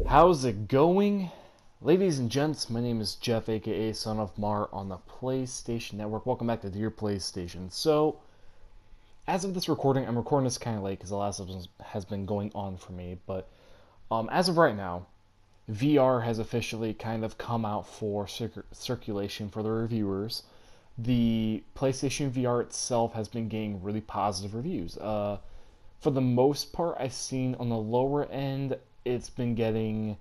How's it going? Ladies and gents, my name is Jeff, aka Son of Mar, on the PlayStation Network. Welcome back to Your PlayStation. So, as of this recording, I'm recording this kind of late because the last episode has been going on for me, but as of right now, VR has officially kind of come out for circulation for the reviewers. The PlayStation VR itself has been getting really positive reviews. For the most part, I've seen on the lower end, it's been getting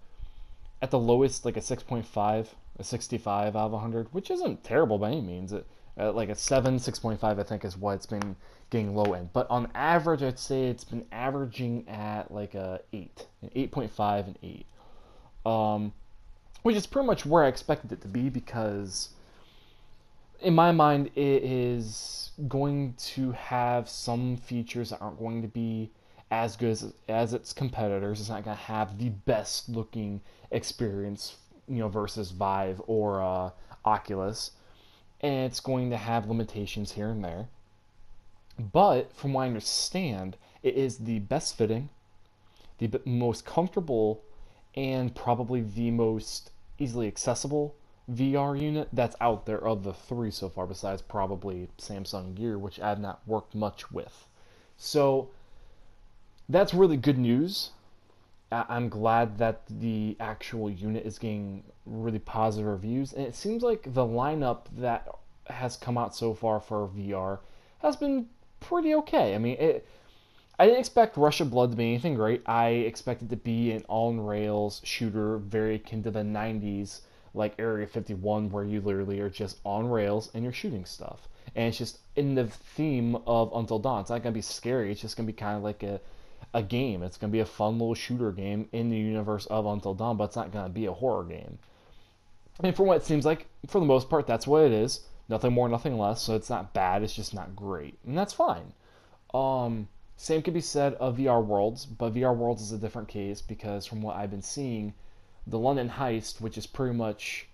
at the lowest like a 6.5, a 65 out of 100, which isn't terrible by any means. Like a 7, 6.5, I think is what it's been getting low end. But on average, I'd say it's been averaging at like a 8, an 8.5 and 8, which is pretty much where I expected it to be because in my mind, it is going to have some features that aren't going to be as good as its competitors. It's not going to have the best looking experience, versus Vive or Oculus, and it's going to have limitations here and there. But from what I understand, it is the best fitting, the most comfortable, and probably the most easily accessible VR unit that's out there of the three so far, besides probably Samsung Gear, which I've not worked much with. So that's really good news. I'm glad that the actual unit is getting really positive reviews, and it seems like the lineup that has come out so far for VR has been pretty okay. I mean, I didn't expect Rush of Blood to be anything great. I expected it to be an on-rails shooter very akin to the 90s, like Area 51, where you literally are just on rails and you're shooting stuff. And it's just in the theme of Until Dawn. It's not going to be scary. It's just going to be kind of like a game. It's going to be a fun little shooter game in the universe of Until Dawn, but it's not going to be a horror game. And for what it seems like, for the most part, that's what it is. Nothing more, nothing less. So it's not bad. It's just not great. And that's fine. Same could be said of VR Worlds, but VR Worlds is a different case because from what I've been seeing, the London Heist, which is pretty much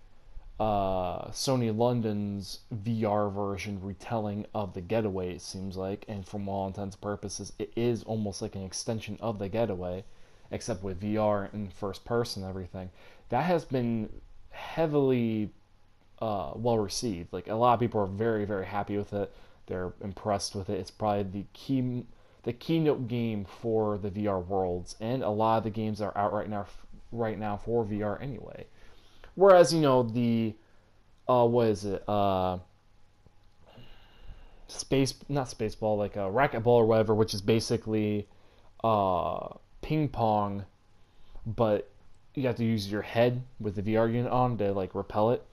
Sony London's VR version retelling of The Getaway, it seems like, and from all intents and purposes, it is almost like an extension of The Getaway, except with VR and first person and everything. That has been heavily well received. Like a lot of people are very, very happy with it. They're impressed with it. It's probably the keynote game for the VR worlds, and a lot of the games that are out right now for VR anyway. Whereas the what is it space not spaceball like a racquetball or whatever, which is basically ping pong, but you have to use your head with the VR unit on to like repel it.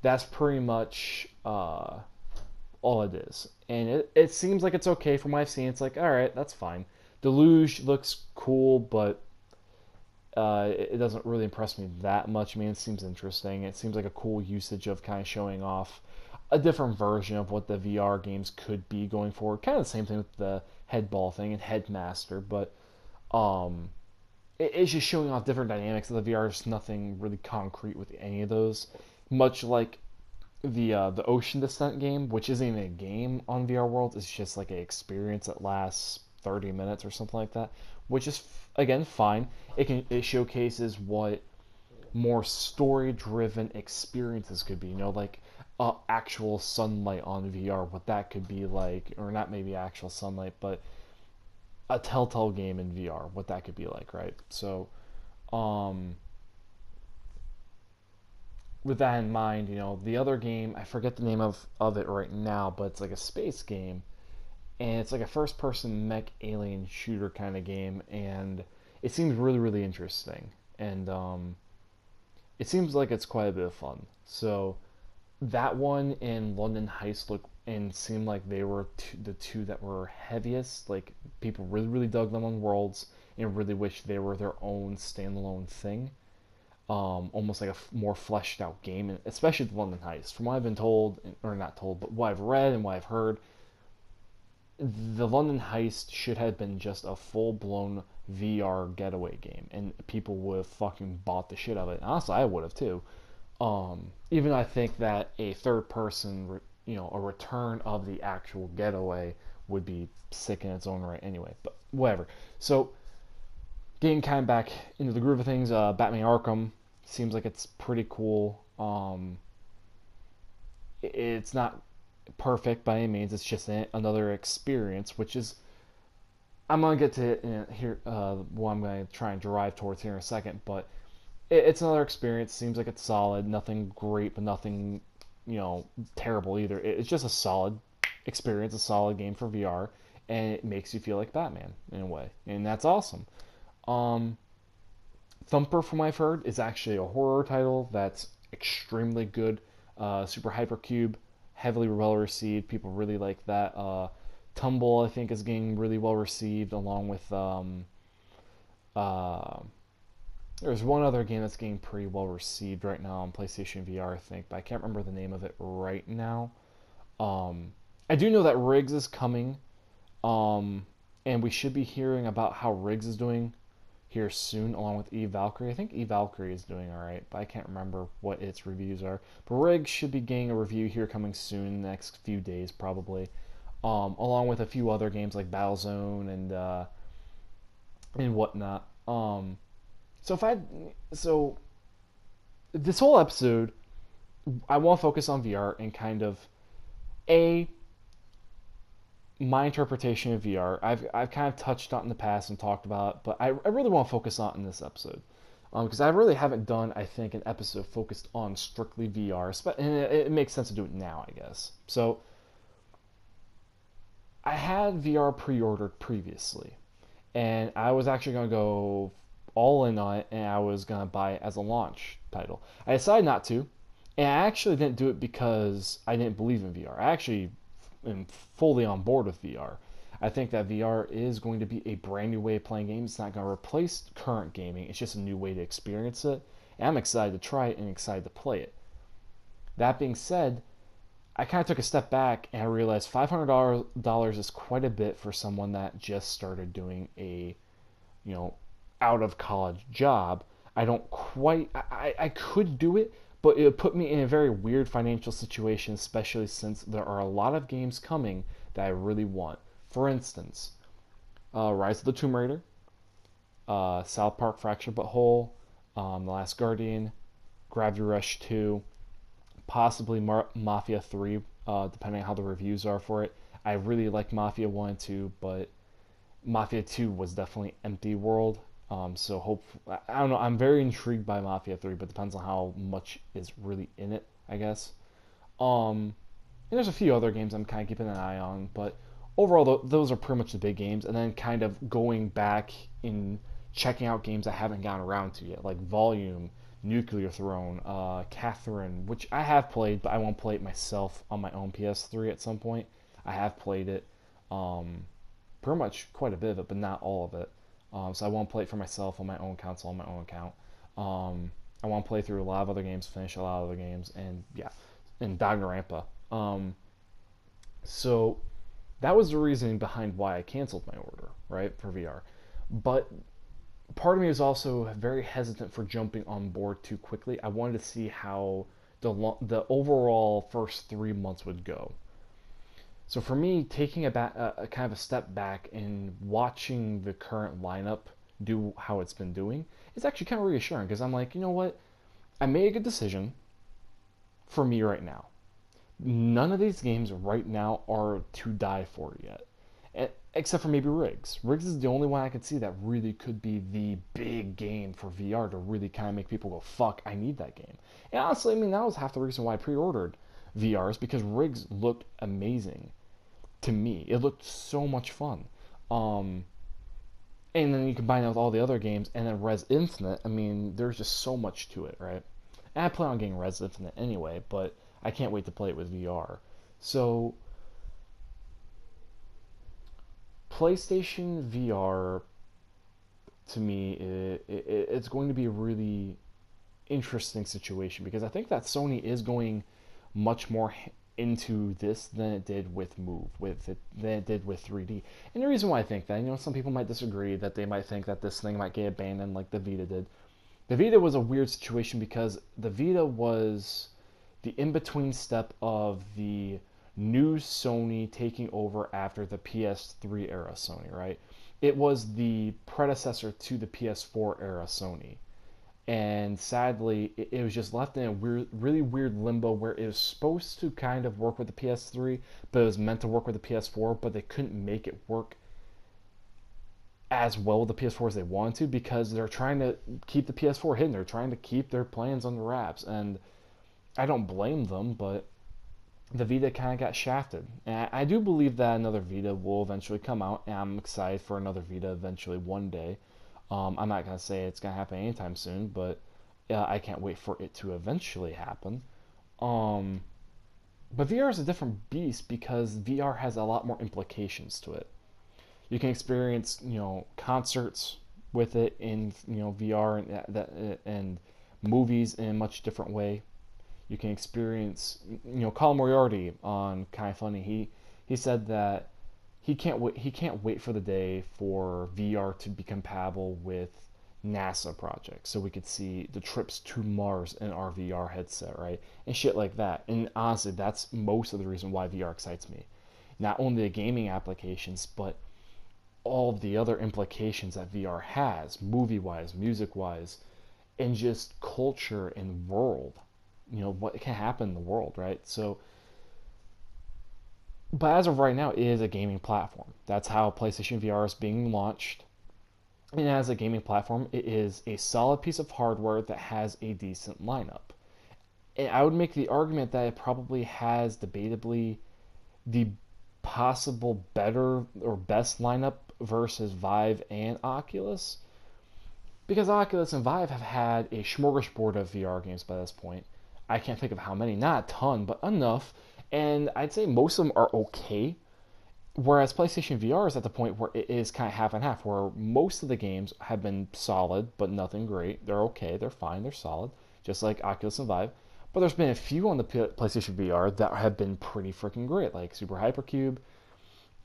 That's pretty much all it is. And it seems like it's okay from what I've seen. It's like, alright, that's fine. Deluge looks cool, but it doesn't really impress me that much. I mean, it seems interesting. It seems like a cool usage of kind of showing off a different version of what the VR games could be going forward. Kind of the same thing with the headball thing and Headmaster, but it's just showing off different dynamics of the VR. There's nothing really concrete with any of those. Much like the Ocean Descent game, which isn't even a game on VR World, it's just like an experience that lasts 30 minutes or something like that, which is again fine. It showcases what more story driven experiences could be. Like actual sunlight on VR, what that could be like, or not maybe actual sunlight, but a Telltale game in VR, what that could be like, right? So, with that in mind, the other game, I forget the name of it right now, but it's like a space game, and it's like a first person mech alien shooter kind of game, and it seems really, really interesting. And it seems like it's quite a bit of fun. So, that one and London Heist look and seemed like they were the two that were heaviest. Like, people really, really dug them on Worlds and really wish they were their own standalone thing. Almost like a more fleshed out game, and especially the London Heist. From what I've been told, or not told, but what I've read and what I've heard, the London Heist should have been just a full blown VR getaway game, and people would have fucking bought the shit out of it. Honestly, I would have too. Even though I think that a third person, a return of the actual getaway would be sick in its own right anyway. But whatever. So getting kind of back into the groove of things. Batman Arkham seems like it's pretty cool. It's not perfect by any means. It's just another experience, which is I'm gonna get to it here. What I'm gonna try and derive towards here in a second, but it's another experience. Seems like it's solid. Nothing great, but nothing terrible either. It's just a solid experience, a solid game for VR, and it makes you feel like Batman in a way, and that's awesome. Um, Thumper, from what I've heard, is actually a horror title that's extremely good. Super Hypercube, heavily well received. People really like that. Tumble, I think, is getting really well received, along with uh, there's one other game that's getting pretty well received right now on PlayStation VR, I think, but I can't remember the name of it right now. Um, I do know that Riggs is coming, um, and we should be hearing about how Riggs is doing here soon, along with Eve Valkyrie. I think Eve Valkyrie is doing alright, but I can't remember what its reviews are. But Riggs should be getting a review here coming soon, in the next few days probably, along with a few other games like Battlezone and whatnot. So if I so this whole episode, I want to focus on VR and kind of a my interpretation of VR. I've kind of touched on it in the past and talked about it, but I really want to focus on it in this episode. Because I really haven't done, I think, an episode focused on strictly VR, and it makes sense to do it now, I guess. So I had VR pre-ordered previously, and I was actually going to go all in on it, and I was going to buy it as a launch title. I decided not to, and I actually didn't do it because I didn't believe in VR. I actually am fully on board with VR. I think that VR is going to be a brand new way of playing games. It's not going to replace current gaming. It's just a new way to experience it. And I'm excited to try it and excited to play it. That being said, I kind of took a step back and I realized $500 is quite a bit for someone that just started doing a, you know, out of college job. I don't quite, I could do it, but it would put me in a very weird financial situation, especially since there are a lot of games coming that I really want. For instance, Rise of the Tomb Raider, South Park Fractured But Whole, The Last Guardian, Gravity Rush 2, possibly Mafia 3, depending on how the reviews are for it. I really like Mafia 1 and 2, but Mafia 2 was definitely empty world. So I don't know. I'm very intrigued by Mafia 3, but depends on how much is really in it, I guess. And there's a few other games I'm kind of keeping an eye on, but overall, those are pretty much the big games. And then kind of going back in checking out games I haven't gotten around to yet, like Volume, Nuclear Throne, Catherine, which I have played, but I won't play it myself on my own PS3 at some point. I have played it, pretty much quite a bit of it, but not all of it. So I won't play it for myself on my own console, on my own account. I want to play through a lot of other games, finish a lot of other games, and yeah, and Danganronpa. So that was the reasoning behind why I canceled my order, right, for VR. But part of me was also very hesitant for jumping on board too quickly. I wanted to see how the overall first 3 months would go. So for me, taking a kind of a step back and watching the current lineup do how it's been doing, it's actually kind of reassuring because I'm like, you know what? I made a good decision for me right now. None of these games right now are to die for yet. Except for maybe Riggs. Riggs is the only one I could see that really could be the big game for VR to really kind of make people go, fuck, I need that game. And honestly, I mean, that was half the reason why I pre-ordered VRs because Riggs looked amazing to me. It looked so much fun. Um, and then you combine it with all the other games, and then Res Infinite. I mean, there's just so much to it, right? And I plan on getting Res Infinite anyway, but I can't wait to play it with VR. So, PlayStation VR to me, it's going to be a really interesting situation because I think that Sony is going much more into this than it did with Move, than it did with 3D. And the reason why I think that, some people might disagree that they might think that this thing might get abandoned like the Vita did. The Vita was a weird situation because the Vita was the in-between step of the new Sony taking over after the PS3 era Sony, right? It was the predecessor to the PS4 era Sony, and sadly, it was just left in a weird, really weird limbo where it was supposed to kind of work with the PS3, but it was meant to work with the PS4, but they couldn't make it work as well with the PS4 as they wanted to because they're trying to keep the PS4 hidden. They're trying to keep their plans under wraps, and I don't blame them, but the Vita kind of got shafted. And I do believe that another Vita will eventually come out, and I'm excited for another Vita eventually one day. I'm not going to say it's going to happen anytime soon, but I can't wait for it to eventually happen. Um, but VR is a different beast because VR has a lot more implications to it. You can experience, concerts with it in, VR and movies in a much different way. You can experience, Colin Moriarty on Kind of Funny. He said that he can't wait for the day for VR to be compatible with NASA projects, so we could see the trips to Mars in our VR headset, right? And shit like that. And honestly, that's most of the reason why VR excites me. Not only the gaming applications, but all of the other implications that VR has, movie wise, music wise, and just culture and world. What can happen in the world, right? So, but as of right now, it is a gaming platform. That's how PlayStation VR is being launched. And as a gaming platform, it is a solid piece of hardware that has a decent lineup. And I would make the argument that it probably has debatably the possible better or best lineup versus Vive and Oculus. Because Oculus and Vive have had a smorgasbord of VR games by this point. I can't think of how many, not a ton, but enough. And I'd say most of them are okay. Whereas PlayStation VR is at the point where it is kind of half and half, where most of the games have been solid, but nothing great. They're okay, they're fine, they're solid, just like Oculus and Vive. But there's been a few on the PlayStation VR that have been pretty freaking great, like Super Hypercube,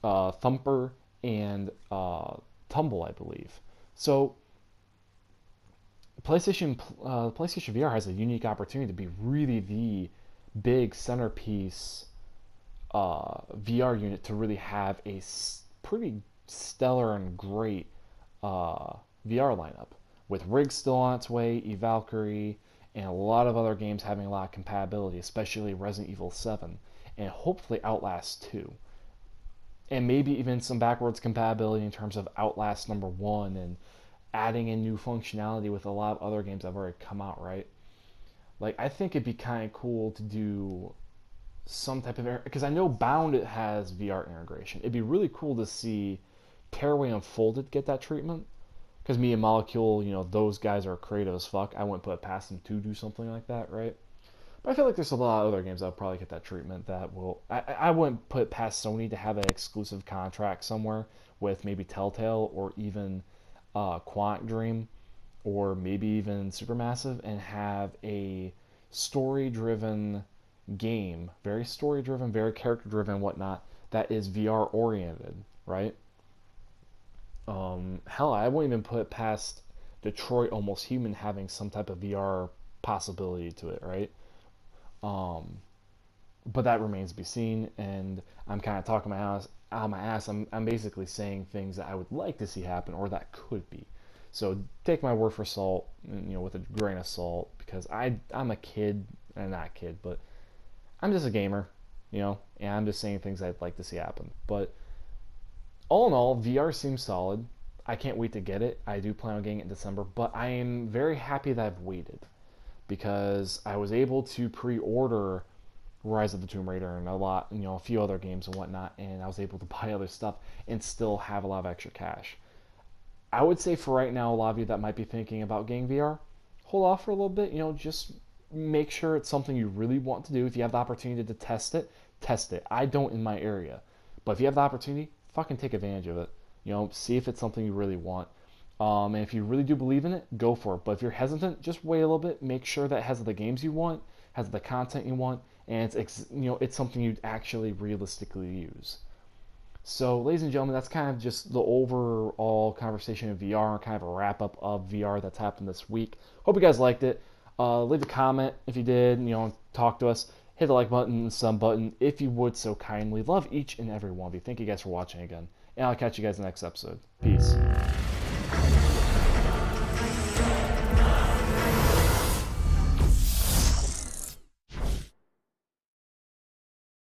Thumper, and Tumble, I believe. So PlayStation VR has a unique opportunity to be really the big centerpiece VR unit to really have a pretty stellar and great VR lineup. With Rig still on its way, Valkyrie, and a lot of other games having a lot of compatibility, especially Resident Evil 7, and hopefully Outlast 2. And maybe even some backwards compatibility in terms of Outlast number 1 and adding in new functionality with a lot of other games that have already come out, right? Like, I think it'd be kind of cool to do some type of, because I know Bound it has VR integration. It'd be really cool to see Tearaway Unfolded get that treatment. Because me and Molecule, those guys are creative as fuck. I wouldn't put it past them to do something like that, right? But I feel like there's a lot of other games that'll probably get that treatment that will. I wouldn't put it past Sony to have an exclusive contract somewhere with maybe Telltale or even Quantic Dream or maybe even Supermassive and have a story-driven game, very story-driven, very character-driven, whatnot, that is VR-oriented, right? Hell, I wouldn't even put it past Detroit Almost Human having some type of VR possibility to it, right? Um, but that remains to be seen, and I'm kind of talking my ass out of my ass. I'm basically saying things that I would like to see happen or that could be. So take my word for salt, with a grain of salt, because I'm a kid, and not a kid, but I'm just a gamer, and I'm just saying things I'd like to see happen. But all in all, VR seems solid. I can't wait to get it. I do plan on getting it in December, but I am very happy that I've waited because I was able to pre-order Rise of the Tomb Raider and a few other games and whatnot, and I was able to buy other stuff and still have a lot of extra cash. I would say for right now, a lot of you that might be thinking about getting VR, hold off for a little bit. Just make sure it's something you really want to do. If you have the opportunity to test it, test it. I don't in my area, but if you have the opportunity, fucking take advantage of it. See if it's something you really want. And if you really do believe in it, go for it. But if you're hesitant, just wait a little bit. Make sure that it has the games you want, has the content you want, and it's something you'd actually realistically use. So, ladies and gentlemen, that's kind of just the overall conversation of VR, kind of a wrap up of VR that's happened this week. Hope you guys liked it. Leave a comment if you did. Talk to us. hit the like button and sub button if you would so kindly. Love each and every one of you. Thank you guys for watching again. And I'll catch you guys in the next episode. Peace.